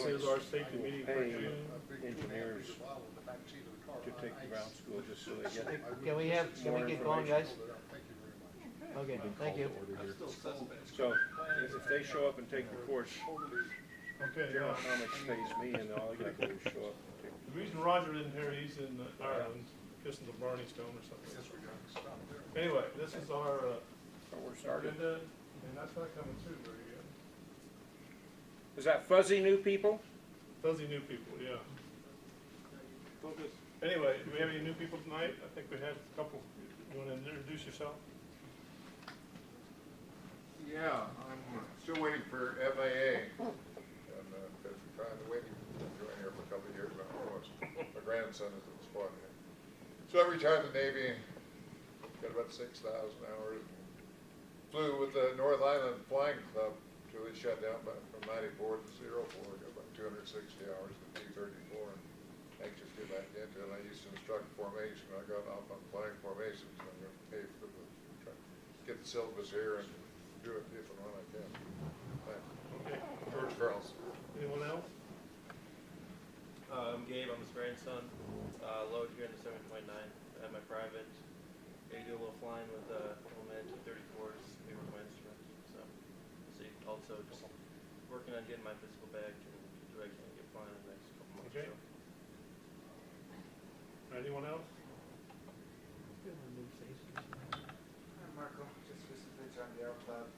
is our safety meeting for pay June. engineers to take the ground school just so they get Can we get going, guys? Okay, thank you. So if they show up and take the course, Okay, General Atomics pays me and all I gotta do is show up and take. the reason Roger isn't here, he's in Ireland, kissing the Barney Stone or something. Anyway, this is our So we're started. agenda, and that's not coming through very good. Is that fuzzy new people? Fuzzy new people, yeah. Anyway, do we have any new people tonight? I think we had a couple. You want to introduce yourself? Yeah, I'm still waiting for FAA, and because we're trying to wait to join here for a couple of years now. My grandson is in the squad here. So I retired the Navy, got about 6,000 hours, and flew with the North Island Flying Club till it shut down from 94 to 04. Got about 260 hours in T-34, and anxious to get back into it. I used to instruct formation. I got off on flying formation, so I'm going to pay for the, try to get the syllabus here and do it if and when I can. Thanks. Okay. George Girls. Anyone else? I'm Gabe, I'm his grandson. Load here in the 729. I have my private. I do a little flying with one man 234s. They were my instruments. So, see, also just working on getting my physical back and do what I can get flying in the next couple months. Okay. Anyone else? Hi, Marco. Just recently joined the Aero Club. I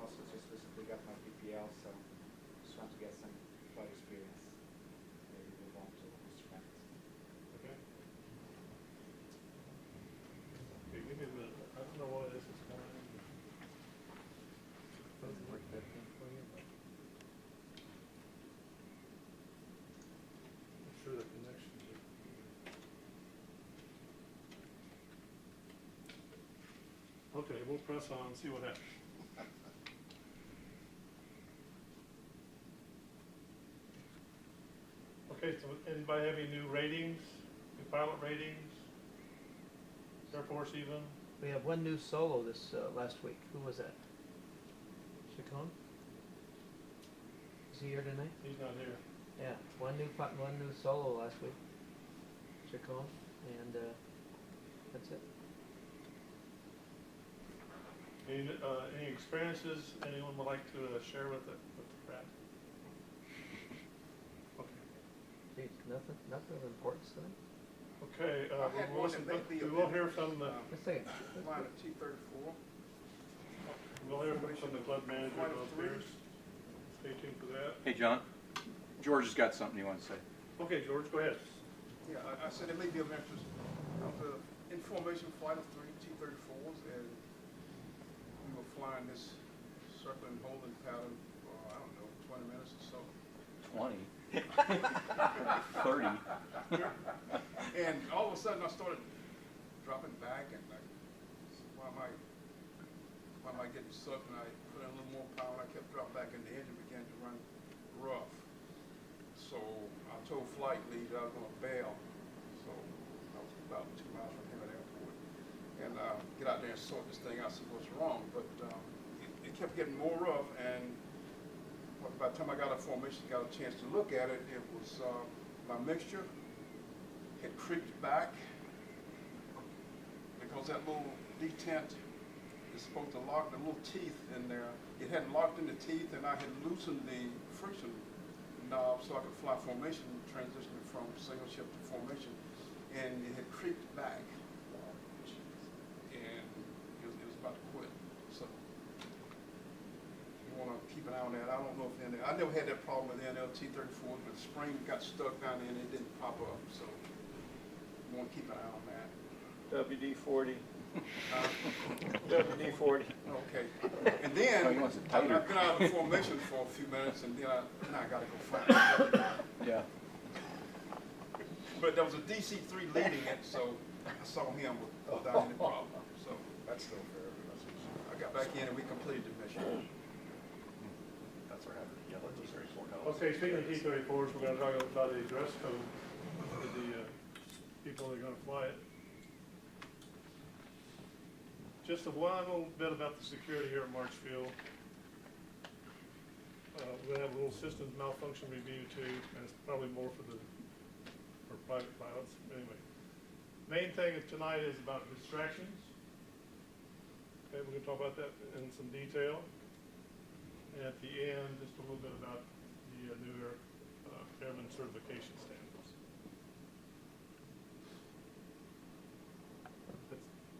also just recently got my PPL, so just want to get some flight experience. Maybe move on to instruments. Okay. Okay, give me a minute. I don't know why this is going on. Doesn't work that thing for you, but I'm sure the connections are. Okay, we'll press on and see what happens. Okay, so anybody have any new ratings, new pilot ratings? Air Force even? we have one new solo this last week. Who was that? Chacon? Is he here tonight? He's not here. Yeah, one new solo last week. Chacon, and that's it. Any experiences anyone would like to share with the crowd? Okay. Geez, nothing of importance tonight. Okay, I had one that may be a we will bit, hear from the, Let's see. Line of T-34. we'll hear from the club manager upstairs. Stay tuned for that. Hey, John. George has got something he wants to say. Okay, George, go ahead. Yeah, I said it may be of interest. The information flight of 3 T-34s, and we were flying this circling holding pattern for, I don't know, 20 minutes or so. 20. 30. And all of a sudden I started dropping back and like, why am I getting sucked? And I put in a little more power and I kept dropping back and the engine began to run rough. So I told flight lead I was going to bail. So I was about 2 miles from him at the airport. And get out there and sort this thing out, see what's wrong. But it kept getting more rough, and by the time I got a formation, got a chance to look at it, it was my mixture had creeped back because that little detent is supposed to lock the little teeth in there. It hadn't locked in the teeth, and I had loosened the friction knob so I could fly formation, transitioning from single shift to formation, and it had creeped back, and it was about to quit. So you want to keep an eye on that. I don't know if I never had that problem with the NLT-34s, but the spring got stuck down there and it didn't pop up. So you want to keep an eye on that. WD-40. WD-40. Okay. And then Oh, he wants it I've tighter. been out of formation for a few minutes, and then I got to go find it. Yeah. But there was a DC-3 leading it, so I saw him without any problem. So That's still fair. I got back in and we completed the mission. That's what happened. Yeah, let's just report Okay, speaking of T-34s, we're going to talk about the dress code for the people that are going to fly it. Just a little bit about the security here at Marshfield. we're gonna have a little systems malfunction review too, and it's probably more for private pilots, anyway. Main thing of tonight is about distractions. Okay, we're gonna talk about that in some detail. And at the end, just a little bit about the new airman certification standards.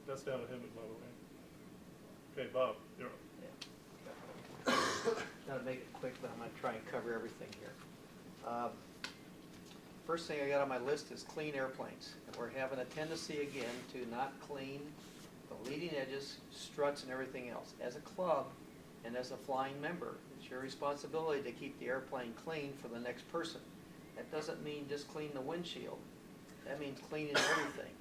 That's down at Hemet, by the way. Okay, Bob, you're up. Gotta make it quick, but I'm gonna try and cover everything here. First thing I got on my list is clean airplanes. And we're having a tendency again to not clean the leading edges, struts, and everything else. As a club and as a flying member, it's your responsibility to keep the airplane clean for the next person. That doesn't mean just clean the windshield. That means cleaning everything.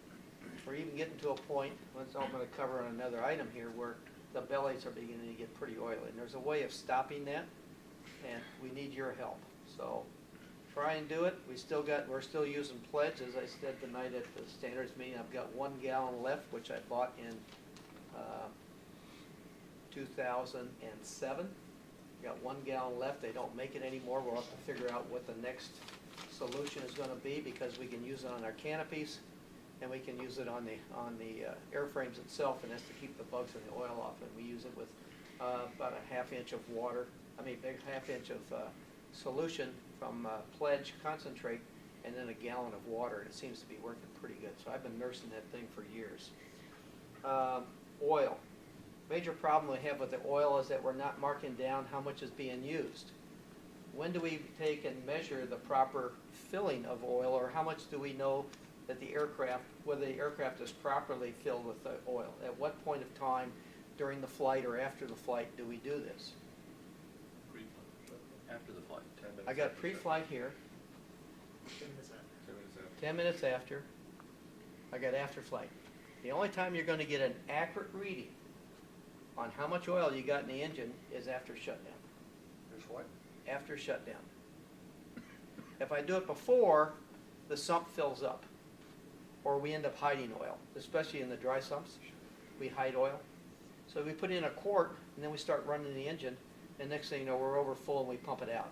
We're even getting to a point, which I'm gonna cover on another item here, where the bellies are beginning to get pretty oily. And there's a way of stopping that, and we need your help. So try and do it. We're still using pledge, as I said tonight at the standards meeting. I've got 1 gallon left, which I bought in 2007. Got 1 gallon left. They don't make it anymore. We'll have to figure out what the next solution is going to be, because we can use it on our canopies, and we can use it on the airframes itself, and that's to keep the bugs and the oil off. And we use it with about a ½ inch of water. Big ½ inch of solution from Pledge concentrate, and then a gallon of water. And it seems to be working pretty good. So I've been nursing that thing for years. Oil. Major problem we have with the oil is that we're not marking down how much is being used. When do we take and measure the proper filling of oil, or how much do we know that whether the aircraft is properly filled with the oil? At what point of time during the flight or after the flight do we do this? After the flight, 10 minutes. I got pre-flight here, 10 minutes after. 10 minutes after. I got after flight. The only time you're going to get an accurate reading on how much oil you got in the engine is after shutdown. There's what? After shutdown. If I do it before, the sump fills up, or we end up hiding oil, especially in the dry sumps. We hide oil. So we put in a quart, and then we start running the engine, and next thing you know, we're over full and we pump it out.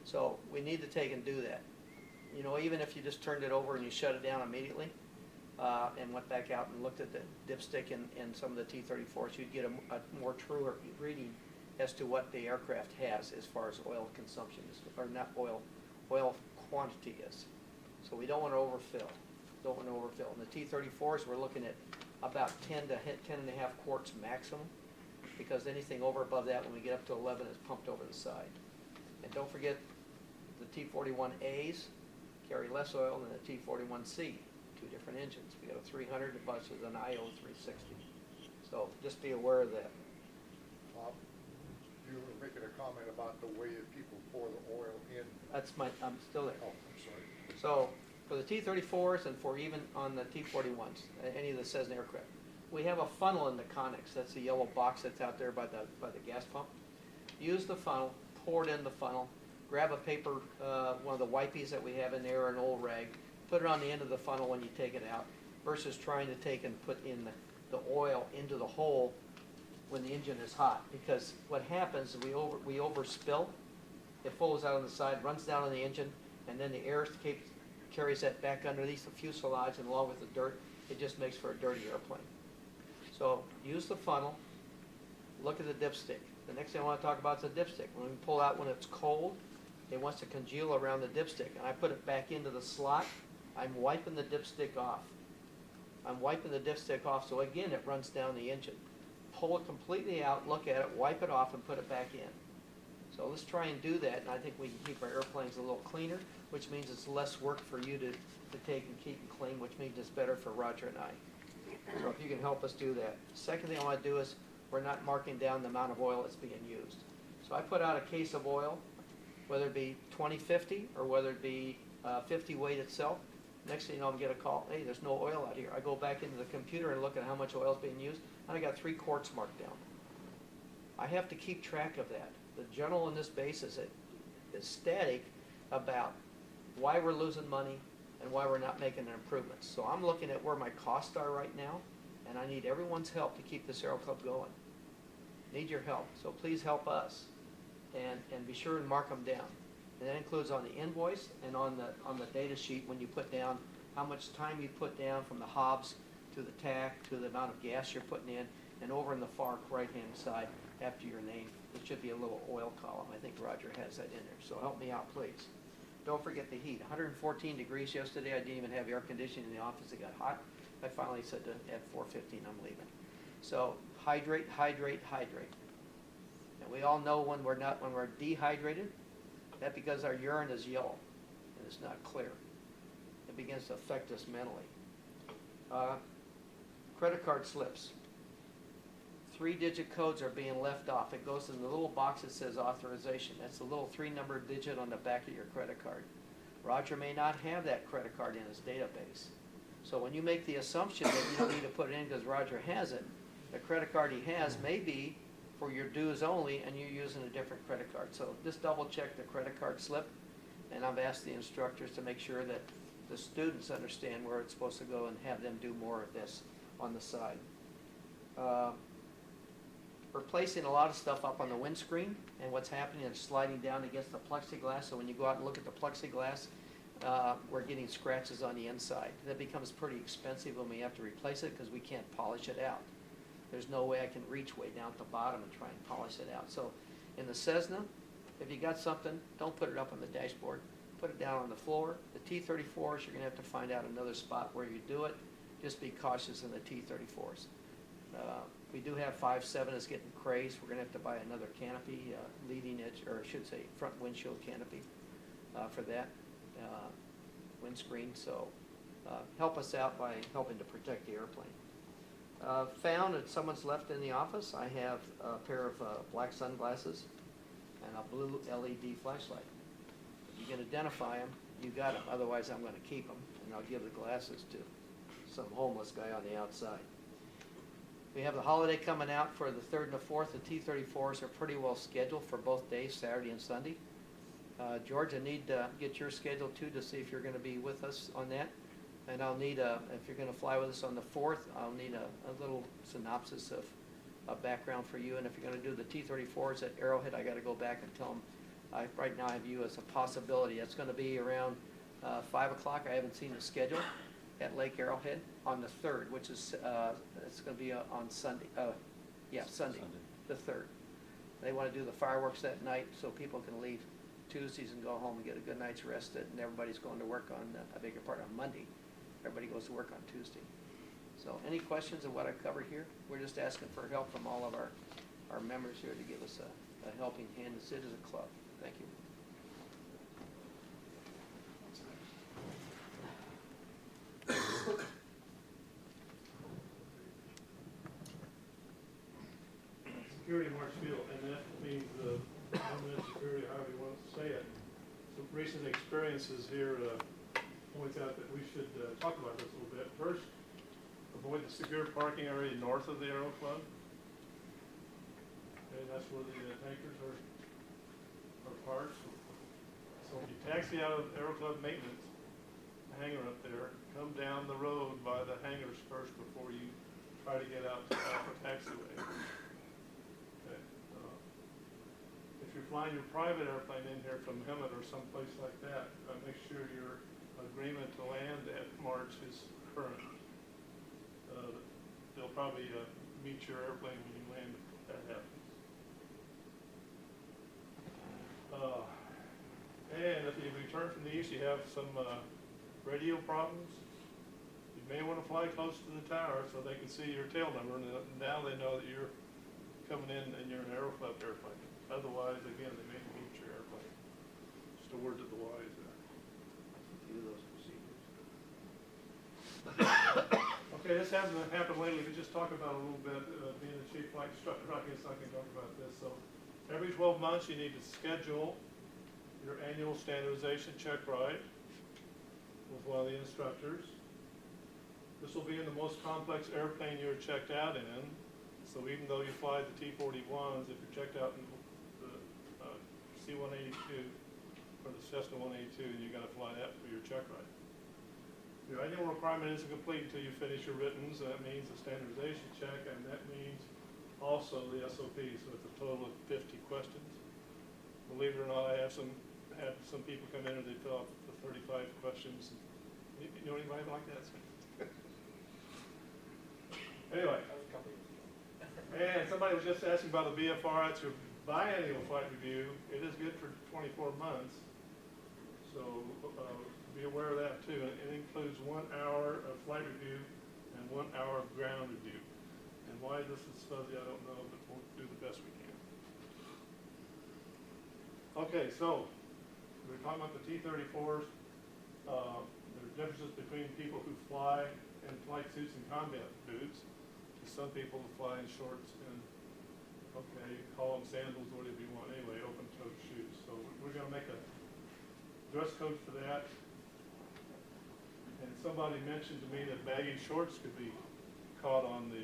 So we need to take and do that. You know, even if you just turned it over and you shut it down immediately, and went back out and looked at the dipstick and some of the T-34s, you'd get a more truer reading as to what the aircraft has as far as oil consumption is, or not oil quantity is. So we don't want to overfill. Don't want to overfill. In the T-34s, we're looking at about 10 to 10.5 quarts maximum, because anything over above that, when we get up to 11, is pumped over the side. And don't forget, the T-41As carry less oil than the T-41C, 2 different engines. We got a 300 versus an IO 360. So just be aware of that. You were making a comment about the way that people pour the oil in. I'm still there. Oh, I'm sorry. So for the T-34s and for even on the T-41s, any of the Cessna aircraft, we have a funnel in the conics. That's the yellow box that's out there by the gas pump. Use the funnel, pour it in the funnel, grab a paper, one of the wipies that we have in there, or an old rag, put it on the end of the funnel when you take it out, versus trying to take and put in the oil into the hole when the engine is hot. Because what happens is we overspill, it flows out on the side, runs down on the engine, and then the air carries that back underneath the fuselage, and along with the dirt, it just makes for a dirty airplane. So use the funnel, look at the dipstick. The next thing I want to talk about is the dipstick. When we pull out when it's cold, it wants to congeal around the dipstick, and I put it back into the slot. I'm wiping the dipstick off. I'm wiping the dipstick off, so again, it runs down the engine. Pull it completely out, look at it, wipe it off, and put it back in. So let's try and do that, and I think we can keep our airplanes a little cleaner, which means it's less work for you to take and keep them clean, which means it's better for Roger and I. So if you can help us do that. Second thing I want to do is, we're not marking down the amount of oil that's being used. So I put out a case of oil, whether it be 20/50 or whether it be 50 weight itself. Next thing you know, I'm getting a call, hey, there's no oil out here. I go back into the computer and look at how much oil is being used, and I got 3 quarts marked down. I have to keep track of that. The general in this base is static about why we're losing money and why we're not making improvements. So I'm looking at where my costs are right now, and I need everyone's help to keep this Aero Club going. Need your help, so please help us. and be sure and mark them down. And that includes on the invoice and on the data sheet when you put down how much time you put down from the hobs to the tack to the amount of gas you're putting in, and over in the far right-hand side after your name, it should be a little oil column. I think Roger has that in there, so help me out, please. Don't forget the heat. 114 degrees yesterday. I didn't even have air conditioning in the office. It got hot. I finally said at 4:15 I'm leaving. So hydrate, hydrate, hydrate. And we all know when we're dehydrated, that's because our urine is yellow and it's not clear. It begins to affect us mentally. Credit card slips. 3-digit codes are being left off. It goes in the little box that says authorization. That's the little 3-number digit on the back of your credit card. Roger may not have that credit card in his database. So when you make the assumption that you don't need to put it in because Roger has it, the credit card he has may be for your dues only and you're using a different credit card. So just double check the credit card slip, and I've asked the instructors to make sure that the students understand where it's supposed to go and have them do more of this on the side. Replacing a lot of stuff up on the windscreen, and what's happening is sliding down against the plexiglass, so when you go out and look at the plexiglass, we're getting scratches on the inside. That becomes pretty expensive when we have to replace it because we can't polish it out. There's no way I can reach way down at the bottom and try and polish it out. So in the Cessna, if you got something, don't put it up on the dashboard. Put it down on the floor. The T-34s, you're going to have to find out another spot where you do it. Just be cautious in the T-34s. We do have 5.7 is getting crazed. We're going to have to buy another canopy, leading edge, or I should say front windshield canopy for that windscreen. So help us out by helping to protect the airplane. Found that someone's left in the office, I have a pair of black sunglasses and a blue LED flashlight. If you can identify them, you got them. Otherwise, I'm going to keep them, and I'll give the glasses to some homeless guy on the outside. We have the holiday coming out for the 3rd and the 4th. The T-34s are pretty well scheduled for both days, Saturday and Sunday. George, I need to get your schedule too to see if you're going to be with us on that. And I'll need if you're going to fly with us on the 4th, I'll need a little synopsis of a background for you. And if you're going to do the T-34s at Arrowhead, I got to go back and tell them right now I view as a possibility. That's going to be around 5 o'clock. I haven't seen the schedule at Lake Arrowhead on the 3rd, which is it's going to be on Sunday. Sunday, the 3rd. They want to do the fireworks that night so people can leave Tuesdays and go home and get a good night's rest. And everybody's going to work on, I beg your pardon, on Monday. Everybody goes to work on Tuesday. So any questions of what I covered here? We're just asking for help from all of our members here to give us a helping hand to sit as a club. Thank you. Security March Field, and that means the Homeland Security, however you want to say it. Some recent experiences here points out that we should talk about this a little bit. First, avoid the secure parking area north of the Aero Club. Okay, that's where the tankers are parked. So if you taxi out of Aero Club maintenance, the hangar up there, come down the road by the hangars first before you try to get out to the Alpha taxiway. Okay. If you're flying your private airplane in here from Hemet or someplace like that, make sure your agreement to land at March is current. They'll probably meet your airplane when you land if that happens. And if you return from the east, you have some radio problems. You may want to fly close to the tower so they can see your tail number, and now they know that you're coming in and you're an Aero Club airplane. Otherwise, again, they may meet your airplane. Just a word to the wise there. Do those procedures. Okay, this hasn't happened lately, but just talk about it a little bit. Being a chief flight instructor, I guess I can talk about this. So every 12 months, you need to schedule your annual standardization check ride with one of the instructors. This will be in the most complex airplane you're checked out in. So even though you fly the T-41s, if you're checked out in the C-182 or the Cessna 182, you got to fly that for your check ride. Your annual requirement isn't complete until you finish your writtens, and that means the standardization check, and that means also the SOP, so it's a total of 50 questions. believe it or not, I had some people come in and they fill out the 35 questions. You know anybody like that? Anyway. And somebody was just asking about the BFR. That's your biannual flight review. It is good for 24 months. So be aware of that too. It includes 1 hour of flight review and 1 hour of ground review. And why this is fuzzy, I don't know, but we'll do the best we can. Okay, so we're talking about the T-34s. There are differences between people who fly in flight suits and combat boots. Some people fly in shorts and, okay, call them sandals, whatever you want. Anyway, open-toed shoes. So we're going to make a dress code for that. And somebody mentioned to me that baggy shorts could be caught on the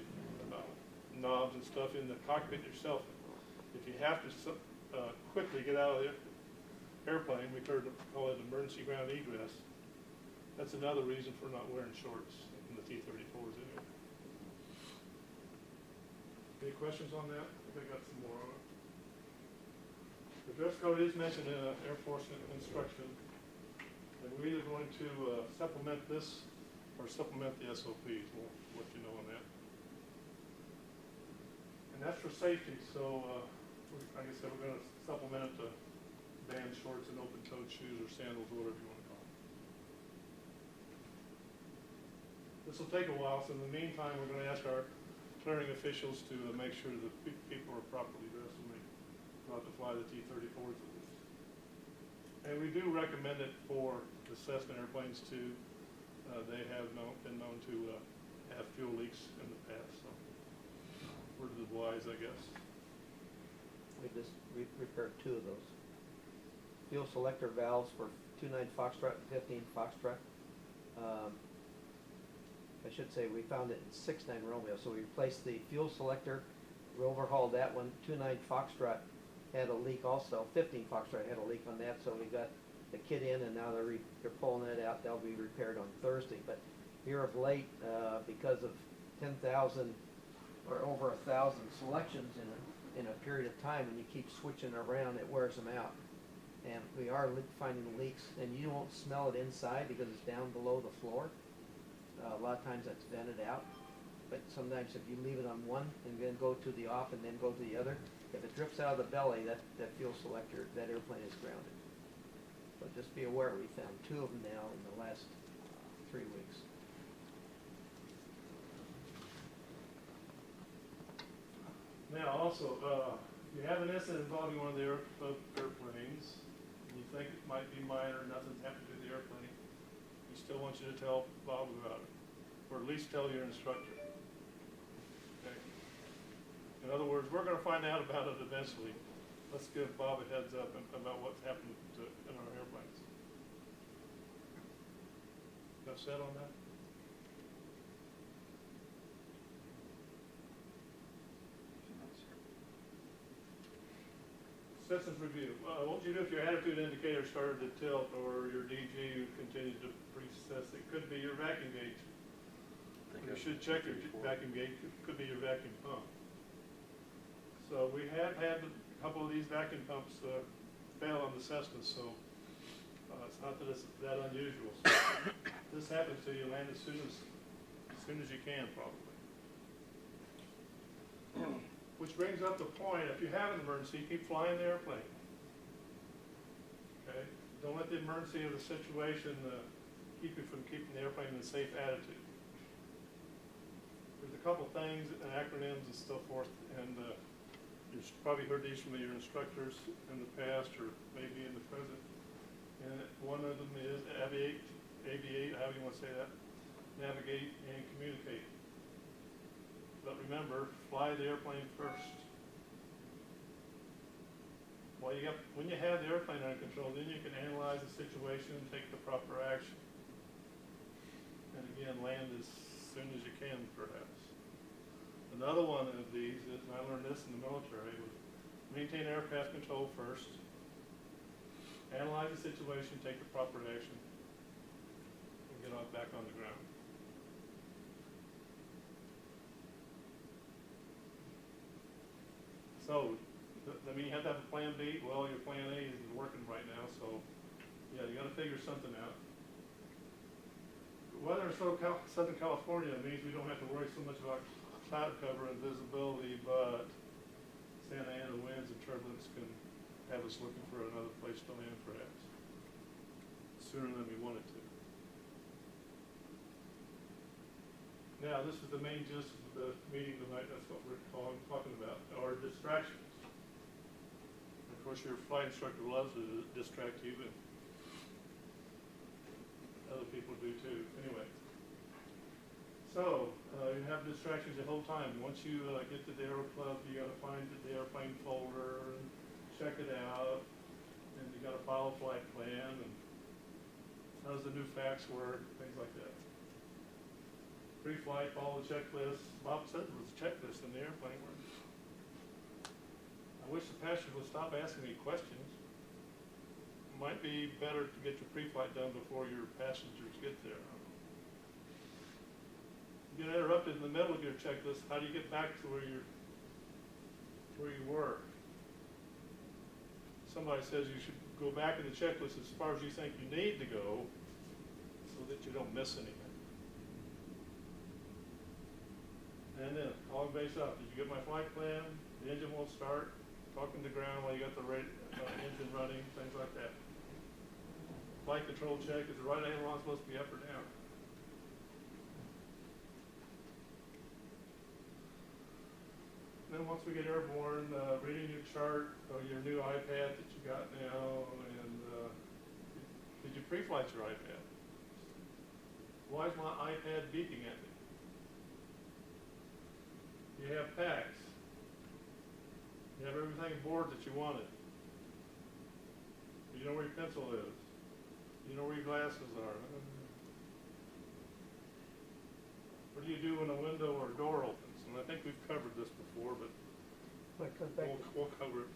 knobs and stuff in the cockpit yourself. If you have to quickly get out of the airplane, we call it emergency ground egress. That's another reason for not wearing shorts in the T-34s anyway. Any questions on that? I think I got some more on it. The dress code is mentioned in Air Force instruction. And we're either going to supplement this or supplement the SOPs. We'll let you know on that. And that's for safety. So, like I said, we're going to supplement it to band shorts and open-toed shoes or sandals, or whatever you want to call them. This will take a while, so in the meantime, we're going to ask our clearing officials to make sure that people are properly dressed when they go out to fly the T-34s at least. And we do recommend it for the Cessna airplanes too. They have been known to have fuel leaks in the past, so word of the wise, I guess. We just repaired 2 of those. Fuel selector valves for 29 Foxtrot and 15 Foxtrot. I should say we found it in 69 Romeo, so we replaced the fuel selector, we overhauled that one. 29 Foxtrot had a leak also, 15 Foxtrot had a leak on that, so we got the kit in and now they're pulling that out. They'll be repaired on Thursday. But here of late, because of 10,000 or over 1,000 selections in a period of time, and you keep switching around, it wears them out. And we are finding leaks, and you won't smell it inside because it's down below the floor. A lot of times that's vented out, but sometimes if you leave it on one and then go to the off and then go to the other, if it drips out of the belly, that fuel selector, that airplane is grounded. So just be aware, we found 2 of them now in the last 3 weeks. Now also, if you have an incident involving one of the airplanes, and you think it might be minor, nothing's happened to the airplane, we still want you to tell Bob about it, or at least tell your instructor. Okay? In other words, we're going to find out about it eventually. Let's give Bob a heads up about what's happened in our airplanes. Enough said on that? Systems review. What would you do if your attitude indicator started to tilt or your DG continued to precess? It could be your vacuum gauge. You should check your vacuum gauge. It could be your vacuum pump. So we have had a couple of these vacuum pumps fail on the Cessna, so it's not that it's that unusual. So this happens to you, land as soon as you can, probably. Which brings up the point, if you have an emergency, keep flying the airplane. Okay? Don't let the emergency of the situation keep you from keeping the airplane in a safe attitude. There's a couple things and acronyms and so forth, and you've probably heard these from your instructors in the past or maybe in the present. And one of them is aviate, however you want to say that, navigate and communicate. But remember, fly the airplane first. When you have the airplane under control, then you can analyze the situation and take the proper action. And again, land as soon as you can, perhaps. Another one of these is, and I learned this in the military, was maintain aircraft control first, analyze the situation, take the proper action, and get back on the ground. So, I mean, you have to have a plan B. Well, your plan A isn't working right now, so, yeah, you gotta figure something out. Weather in Southern California means we don't have to worry so much about cloud cover and visibility, but Santa Ana winds and turbulence can have us looking for another place to land perhaps, sooner than we wanted to. Now, this is the main gist of the meeting tonight. That's what we're talking about, are distractions. Of course, your flight instructor loves to distract you, and other people do too. Anyway, so you have distractions the whole time. Once you get to the Aero Club, you got to find the airplane folder and check it out, and you got to file a flight plan, and how does the new fax work, things like that. Pre-flight, follow the checklist. Bob said there was a checklist in the airplane. I wish the passenger would stop asking me questions. Might be better to get your pre-flight done before your passengers get there. You get interrupted in the middle of your checklist, how do you get back to where you were? Somebody says you should go back in the checklist as far as you think you need to go so that you don't miss anything. And then, all base up. Did you get my flight plan? The engine won't start. Talking to the ground while you got the engine running, things like that. Flight control check. Is the right aileron supposed to be up or down? Then once we get airborne, reading your chart or your new iPad that you got now, and did you pre-flight your iPad? Why is my iPad beeping at me? You have packs. You have everything aboard that you wanted. You know where your pencil is. You know where your glasses are. What do you do when a window or a door opens? And I think we've covered this before, but we'll cover it.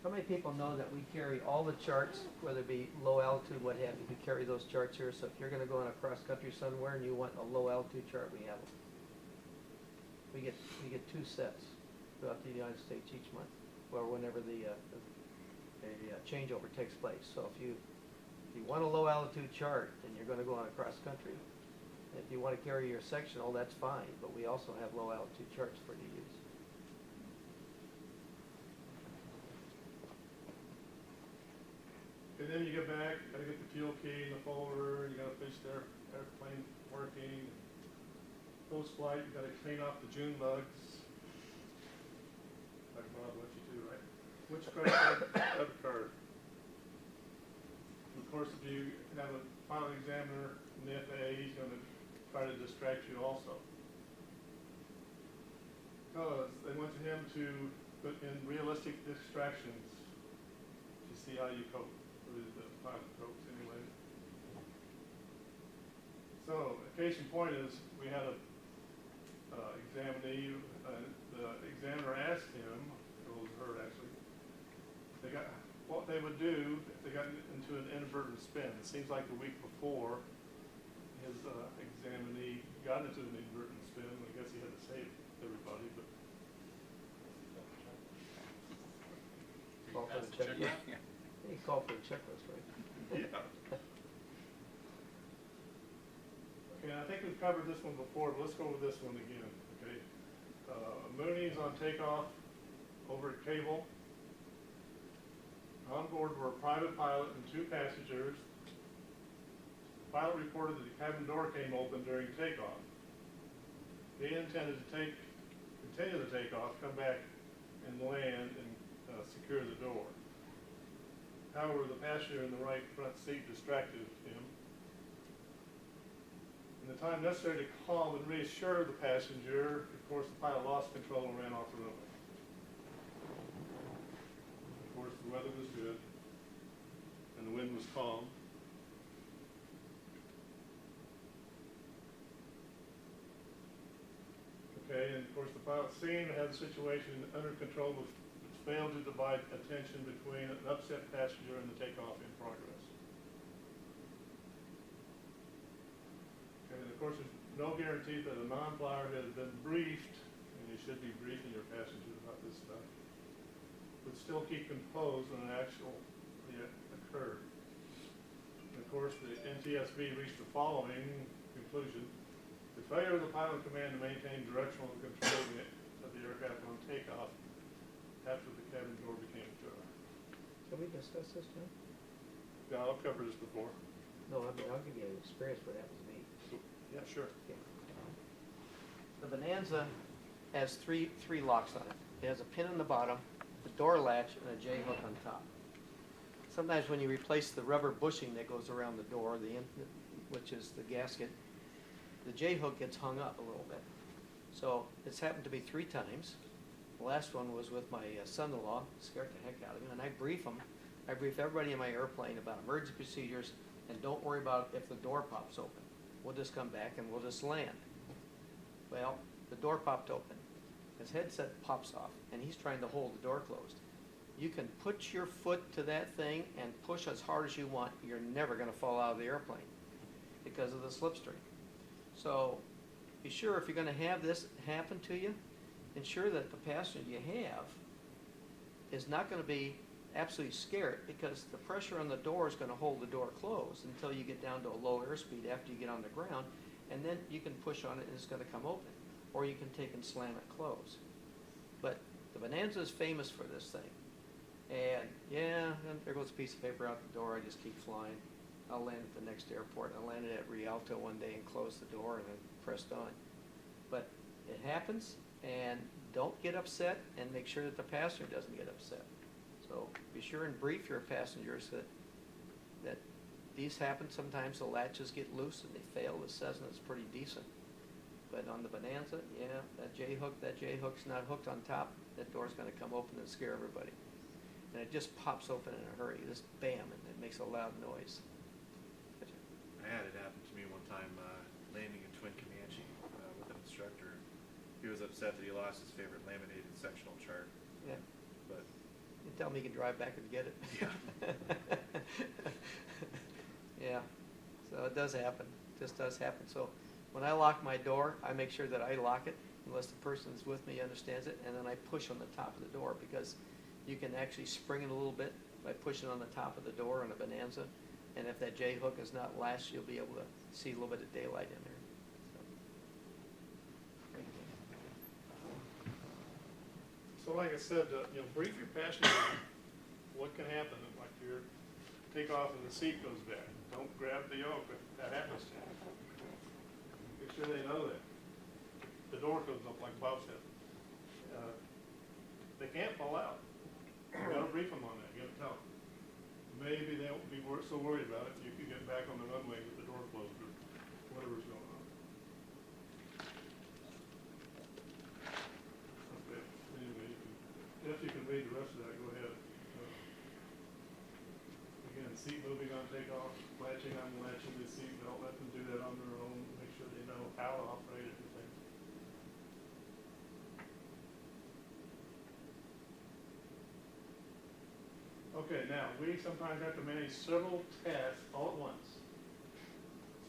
How many people know that we carry all the charts, whether it be low altitude, what have you, we carry those charts here, so if you're gonna go on a cross country somewhere and you want a low altitude chart, we have them. We get 2 sets throughout the United States each month, or whenever the changeover takes place. So if you want a low altitude chart and you're going to go on a cross country, if you want to carry your sectional, that's fine. But we also have low altitude charts for you to use. And then you get back, you gotta get the fuel key in the folder, you gotta finish the airplane working. Post-flight, you gotta clean off the June bugs. Like Bob let you do, right? Which credit card? Debit card. Of course, if you have a final examiner in the FAA, he's gonna try to distract you also. Because they want him to put in realistic distractions to see how you cope. The pilot copes anyway. So, a case in point is, we had a examinee, the examiner asked him, it was her actually, what they would do if they got into an inadvertent spin. It seems like the week before, his examinee got into an inadvertent spin. I guess he had to save everybody, but. Call for the checklist. Yeah. He called for the checklist, right? Yeah. Okay, I think we've covered this one before, but let's go over this one again, okay? Moonies on takeoff over at Cable. On board were a private pilot and 2 passengers. The pilot reported that the cabin door came open during takeoff. They intended to continue the takeoff, come back and land and secure the door. However, the passenger in the right front seat distracted him. In the time necessary to calm and reassure the passenger, of course, the pilot lost control and ran off the runway. Of course, the weather was good, and the wind was calm. Okay, and of course, the pilot seemed to have the situation under control, but failed to divide attention between an upset passenger and the takeoff in progress. And of course, there's no guarantee that a non-flyer has been briefed, and you should be briefing your passengers about this stuff. would still keep composed when it actually occurred. And of course, the NTSB reached the following conclusion: the failure of the pilot command to maintain directional control of the aircraft on takeoff after the cabin door became ajar. Can we discuss this, John? Yeah, I've covered this before. No, I mean, I'll give you an experience what happened to me. Yeah, sure. The Bonanza has three locks on it. It has a pin in the bottom, the door latch, and a J-hook on top. Sometimes when you replace the rubber bushing that goes around the door, which is the gasket, the J-hook gets hung up a little bit. So it's happened to me 3 times. The last one was with my son-in-law, scared the heck out of him, and I brief everybody in my airplane about emergency procedures, and don't worry about if the door pops open. We'll just come back and we'll just land. Well, the door popped open. His headset pops off, and he's trying to hold the door closed. You can put your foot to that thing and push as hard as you want. You're never going to fall out of the airplane because of the slipstream. So be sure if you're going to have this happen to you, ensure that the passenger you have is not going to be absolutely scared, because the pressure on the door is going to hold the door closed until you get down to a low airspeed after you get on the ground, and then you can push on it and it's going to come open. Or you can take and slam it closed. But the Bonanza is famous for this thing. And yeah, and there goes a piece of paper out the door. I just keep flying. I'll land at the next airport. I landed at Rialto one day and closed the door and then pressed on. But it happens, and don't get upset, and make sure that the passenger doesn't get upset. So be sure and brief your passengers that these happen. Sometimes the latches get loose and they fail. The Cessna's pretty decent. But on the Bonanza, yeah, that J-hook's not hooked on top. That door's going to come open and scare everybody. And it just pops open in a hurry, just bam, and it makes a loud noise. I had it happen to me one time landing a twin Comanche with an instructor. He was upset that he lost his favorite laminated sectional chart. Yeah. But You tell me you can drive back and get it. Yeah. Yeah. So it does happen. It just does happen. So when I lock my door, I make sure that I lock it unless the person that's with me understands it, and then I push on the top of the door, because you can actually spring it a little bit by pushing on the top of the door on a Bonanza. And if that J-hook is not latched, you'll be able to see a little bit of daylight in there. So like I said, brief your passengers what can happen. Like your takeoff and the seat goes back. Don't grab the yoke if that happens to you. Make sure they know that. The door goes up like Bob said. They can't fall out. You gotta brief them on that. You gotta tell them. Maybe they won't be so worried about it. You can get back on the runway with the door closed or whatever's going on. Okay. Anyway, if you can read the rest of that, go ahead. Again, seat moving on takeoff, latching on latching the seat belt. Let them do that on their own. Make sure they know how to operate everything. Okay, now, we sometimes have to manage several tasks all at once.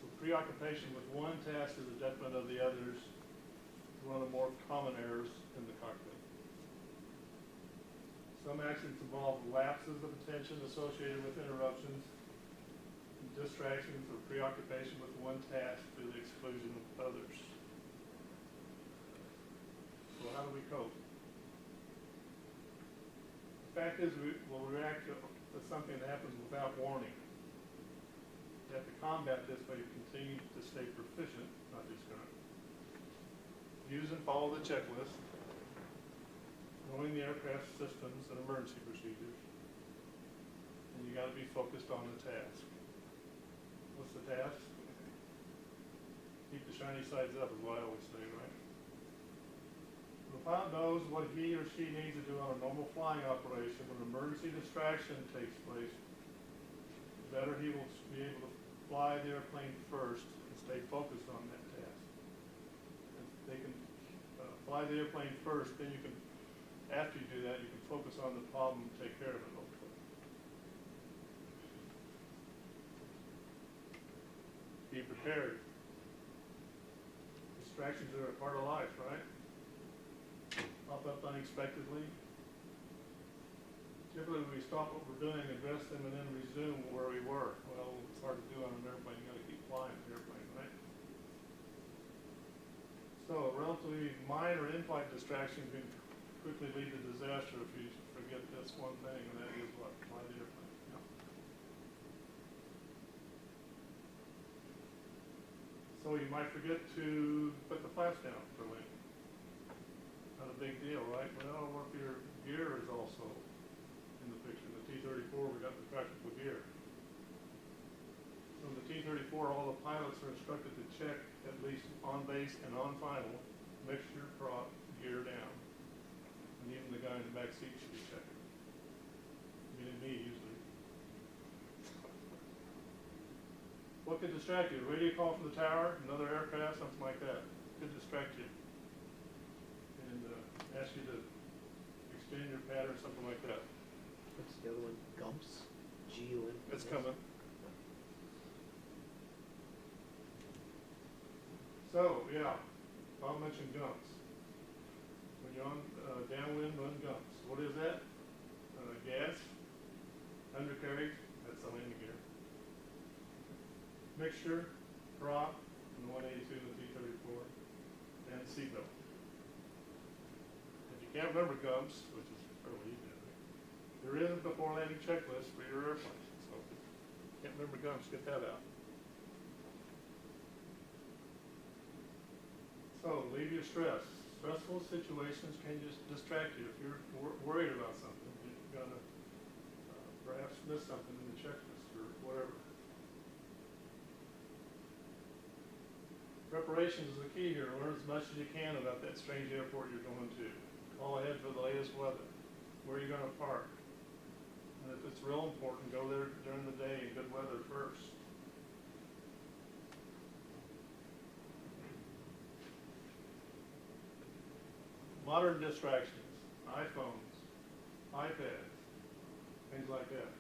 So preoccupation with one task to the detriment of the others is one of the more common errors in the cockpit. Some accidents involve lapses of attention associated with interruptions, distractions, or preoccupation with one task to the exclusion of others. So how do we cope? The fact is, we will react to something that happens without warning. You have to combat this by continuing to stay proficient, not just current. Use and follow the checklist, knowing the aircraft systems and emergency procedures, and you got to be focused on the task. What's the task? Keep the shiny sides up is what I always say, right? The pilot knows what he or she needs to do on a normal flying operation. When an emergency distraction takes place, the better he will be able to fly the airplane first and stay focused on that task. If they can fly the airplane first, then you can, after you do that, you can focus on the problem and take care of it hopefully. Be prepared. Distractions are a part of life, right? Pop up unexpectedly. typically we stop what we're doing, address them, and then resume where we were. Well, it's hard to do on an airplane, you gotta keep flying an airplane, right? So, a relatively minor in-flight distraction can quickly lead to disaster if you forget this one thing, and that is what? Fly the airplane. Yeah. So you might forget to put the flaps down for landing. Not a big deal, right? Well, what if your gear is also in the picture? The T-34, we got the practical gear. So the T-34, all the pilots are instructed to check, at least on base and on final, mixture, prop, gear down. And even the guy in the back seat should be checking. Meaning me, usually. What could distract you? A radio call from the tower, another aircraft, something like that. Could distract you. And ask you to extend your pattern, something like that. What's the other one? Gumps? G-U-M? It's coming. So, yeah, I'll mention gumps. When you're on downwind, run gumps. What is that? Gas, undercarriage, that's the landing gear. Mixture, prop, and the 182 and the T-34, and seatbelt. If you can't remember gumps, which is fairly easy, there is a before landing checklist for your airplane. So, if you can't remember gumps, get that out. So, leave your stress. Stressful situations can just distract you. If you're worried about something, you're gonna perhaps miss something in the checklist or whatever. Preparation is the key here. Learn as much as you can about that strange airport you're going to. Call ahead for the latest weather. Where are you going to park? And if it's real important, go there during the day in good weather first. Modern distractions, iPhones, iPads, things like that.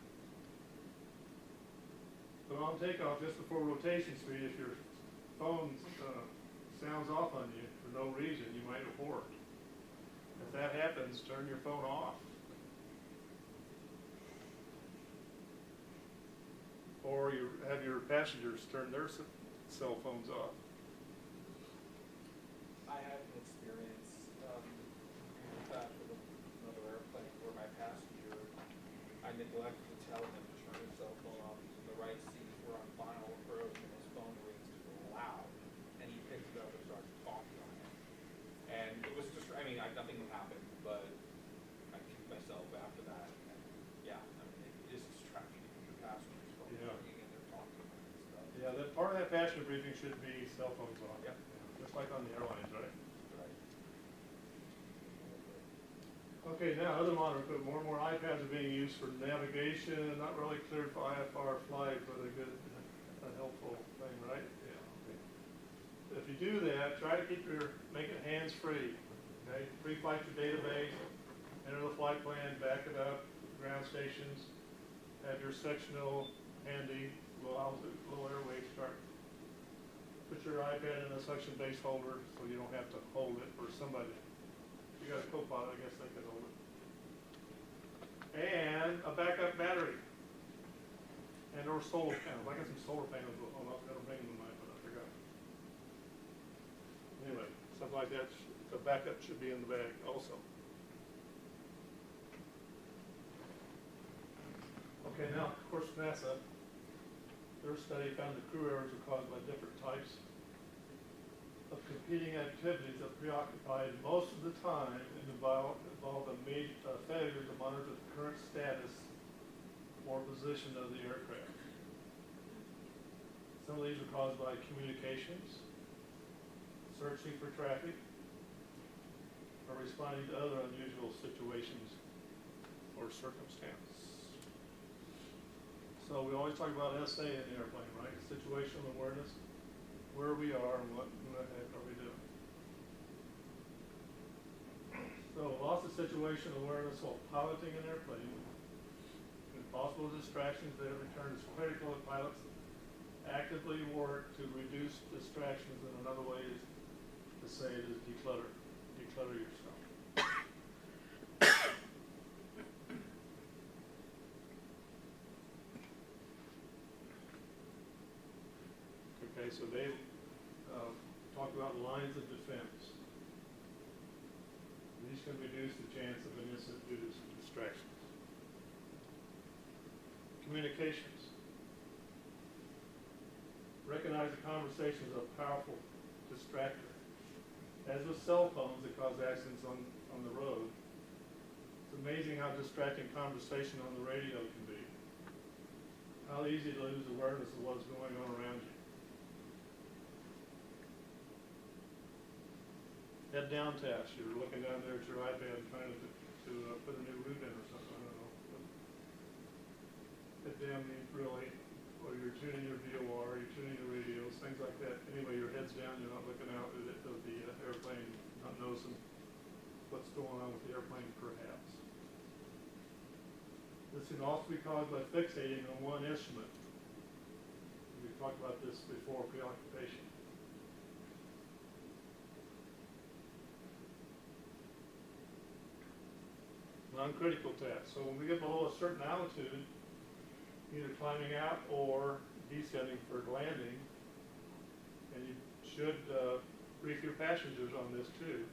But on takeoff, just before rotation speed, if your phone sounds off on you for no reason, you might abort. If that happens, turn your phone off. Or you have your passengers turn their cell phones off. I had an experience with that with another airplane where my passenger, I neglected to tell him to turn his cell phone off. He's in the right seat, we're on final approach, and his phone rings loud, and he picked it up and started talking on it. And it was just, I mean, nothing happened, but I kicked myself after that. And yeah, I mean, it is distracting from your passenger's phone Yeah. ringing and they're talking about it and stuff. Yeah, that part of that passenger briefing should be cell phones off. Yep. Just like on the airlines, right? Right. Okay, now other modern equipment, more and more iPads are being used for navigation, not really cleared for IFR flight, but a helpful thing, right? Yeah. Okay. If you do that, try to make it hands-free, okay? Pre-flight your database, enter the flight plan, back it up, ground stations, have your sectional handy, low altitude, low airway start. Put your iPad in a suction base holder so you don't have to hold it, or somebody. If you got a co-pilot, I guess they could hold it. And a backup battery. And or solar panels. I got some solar panels. Oh, I was gonna bring them tonight, but I forgot. Anyway, something like that, the backup should be in the bag also. Okay, now, of course, NASA, their study found that crew errors are caused by different types of competing activities that preoccupied most of the time and involved a major failure to monitor the current status or position of the aircraft. Some of these are caused by communications, searching for traffic, or responding to other unusual situations or circumstances. So we always talk about SA in the airplane, right? Situational awareness, where we are and what the heck are we doing. So loss of situational awareness while piloting an airplane and possible distractions that return is critical that pilots actively work to reduce distractions, and another way is to say it is declutter. Declutter your stuff. Okay, so they talk about lines of defense. These can reduce the chance of an incident due to some distractions. Communications. Recognize the conversation as a powerful distractor. As with cell phones that cause accidents on the road, it's amazing how distracting conversation on the radio can be. How easy to lose awareness of what's going on around you. Head down task, you're looking down there at your iPad trying to put a new route in or something, I don't know. Head down means really, or you're tuning your VOR, you're tuning your radios, things like that. Anyway, your head's down, you're not looking out at the airplane, not noticing what's going on with the airplane perhaps. This can also be caused by fixating on one instrument. We've talked about this before, preoccupation. Non-critical tasks. So when we get below a certain altitude, either climbing out or descending for landing, and you should brief your passengers on this too.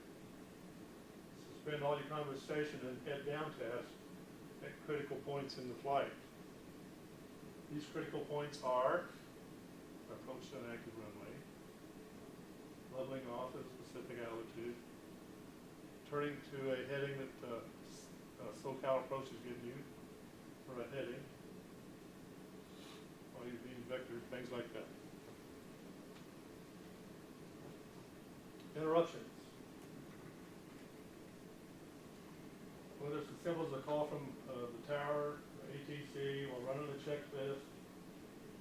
Suspend all your conversation and head down tasks at critical points in the flight. These critical points are approach to an active runway, leveling off at a specific altitude, turning to a heading that SoCal approach is giving you for a heading, while you're being vectored, things like that. Interruptions. Whether it's as simple as a call from the tower, ATC, or running a checklist,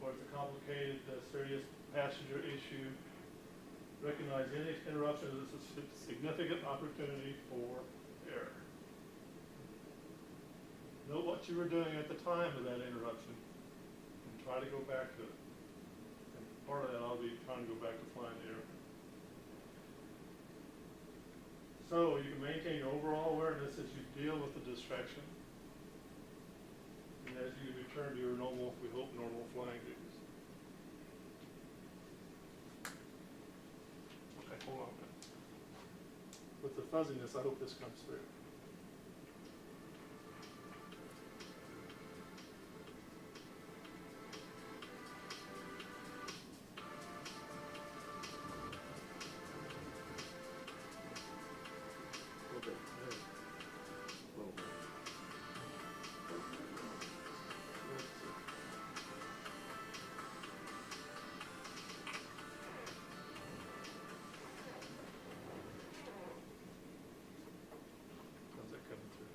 or it's a complicated, serious passenger issue, recognize any interruption as a significant opportunity for error. Know what you were doing at the time of that interruption and try to go back to it. And part of that I'll be trying to go back to flying the airplane. So you can maintain your overall awareness as you deal with the distraction and as you return to your normal, we hope, normal flying duties. Okay, hold on a minute. With the fuzziness, I hope this comes through. How's that coming through?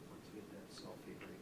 Once you get that selfie right.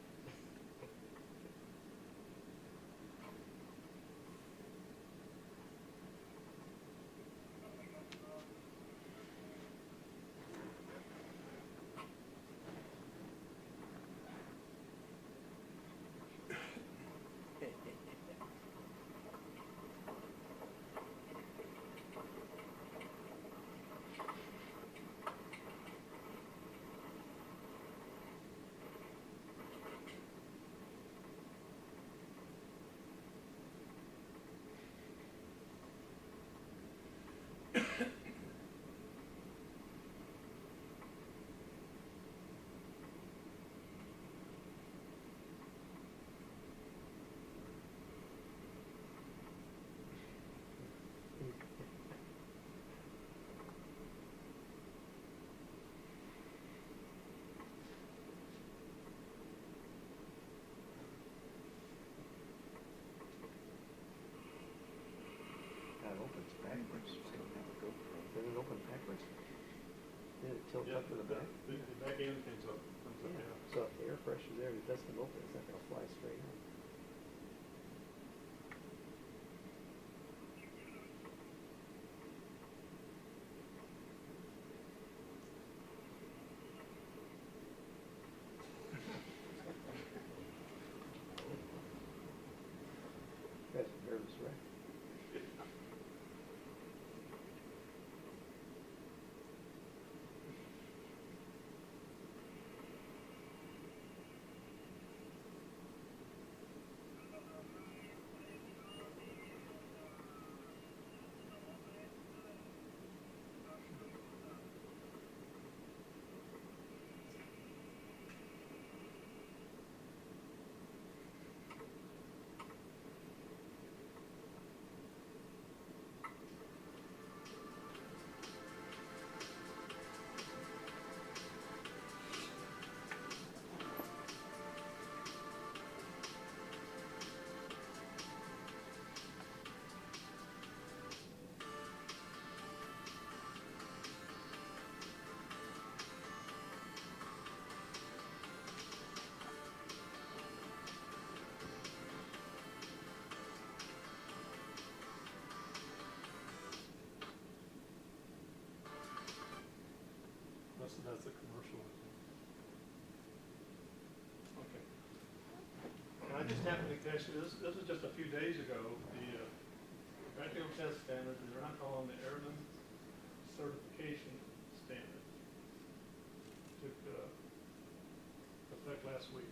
That opens backwards. Does it open backwards? Did it tilt up to the back? The back end comes up, Yeah. yeah. So if the air pressure's there, it doesn't open, it's not gonna fly straight up. That's a nervous wreck. happening, actually, this is just a few days ago, the practical test standards, they're not calling the airman certification standard, took effect last week.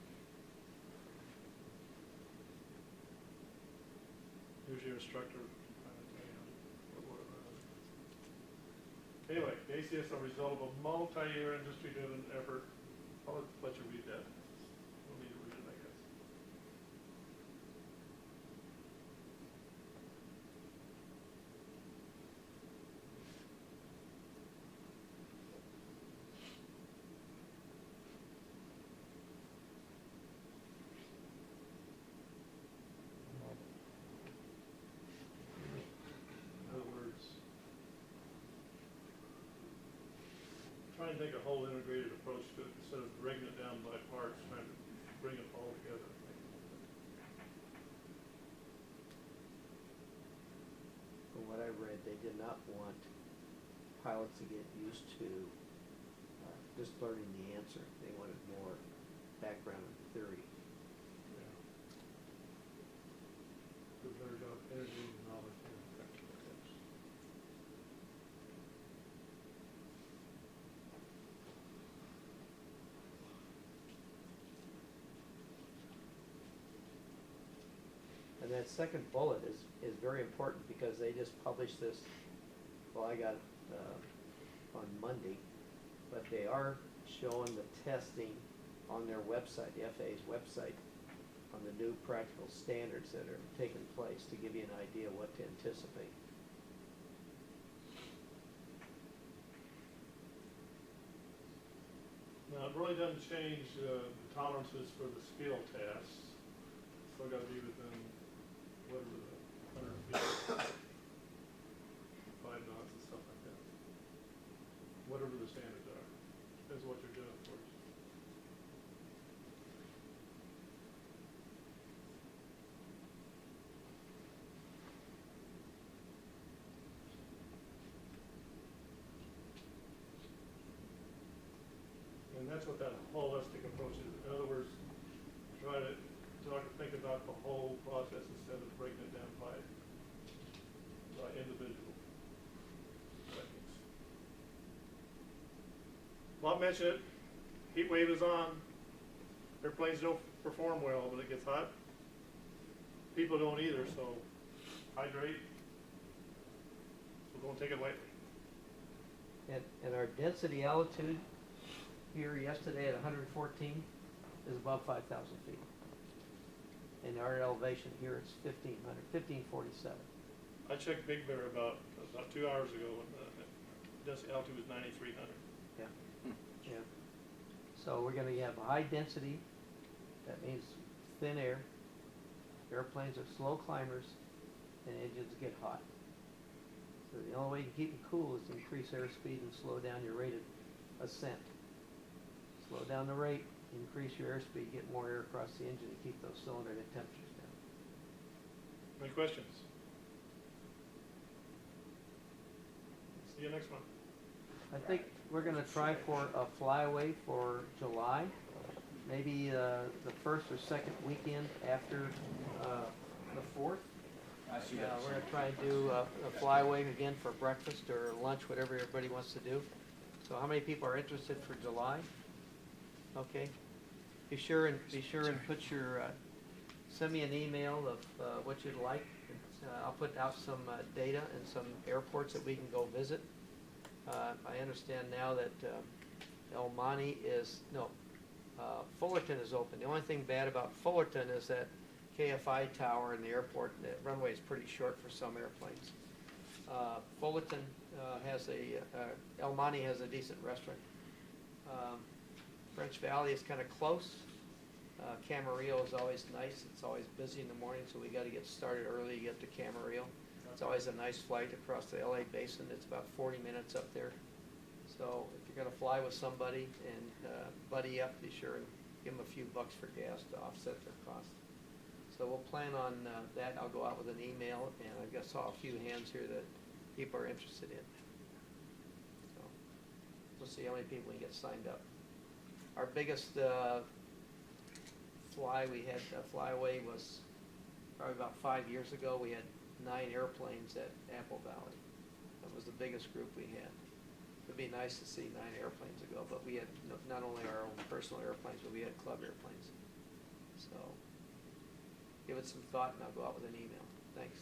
Who's your instructor? Anyway, the ACS are a result of a multi-year industry-driven effort. I'll let you read that. We'll need to read it, I guess. In other words, try and take a whole integrated approach to it instead of breaking it down by parts, trying to bring it all together. From what I read, they did not want pilots to get used to just learning the answer. They wanted more background and theory. Yeah. Do a better job integrating knowledge and practical tips. And that second bullet is very important because they just published this, well, I got it on Monday, but they are showing the testing on their website, the FAA's website, on the new practical standards that are taking place to give you an idea what to anticipate. Now, it really doesn't change the tolerances for the skill tests. Still got to be within whatever the 100 feet, 5 knots and stuff like that. Whatever the standards are. Depends what you're doing, of course. And that's what that holistic approach is. In other words, try to think about the whole process instead of breaking it down by individual settings. Bob mentioned it. Heat wave is on. Airplanes don't perform well when it gets hot. People don't either, so hydrate. So don't take it lightly. And our density altitude here yesterday at 114 is above 5,000 feet. And our elevation here is 1547. I checked Big Bear about 2 hours ago when the density altitude was 9,300. Yeah. Yeah. So we're going to have high density. That means thin air. Airplanes are slow climbers, and engines get hot. So the only way you can keep them cool is to increase airspeed and slow down your rate of ascent. Slow down the rate, increase your airspeed, get more air across the engine to keep those cylinder head temperatures down. Any questions? See you next month. I think we're going to try for a flyaway for July, maybe the first or second weekend after the 4th. I see We're that. going to try and do a flyaway again for breakfast or lunch, whatever everybody wants to do. So how many people are interested for July? Okay. Be sure and put your, send me an email of what you'd like. I'll put out some data and some airports that we can go visit. I understand now that El Monte is, no, Fullerton is open. The only thing bad about Fullerton is that KFI tower in the airport, the runway is pretty short for some airplanes. Fullerton has El Monte has a decent restaurant. French Valley is kind of close. Camarillo is always nice. It's always busy in the morning, so we got to get started early to get to Camarillo. It's always a nice flight across the LA basin. It's about 40 minutes up there. So if you're going to fly with somebody and buddy up, be sure and give them a few bucks for gas to offset their cost. So we'll plan on that. I'll go out with an email, and I saw a few hands here that people are interested in. So we'll see how many people we can get signed up. Our biggest fly, we had, flyaway was probably about 5 years ago, we had 9 airplanes at Apple Valley. That was the biggest group we had. It'd be nice to see 9 airplanes ago, but we had not only our own personal airplanes, but we had club airplanes. So, give it some thought and I'll go out with an email. Thanks.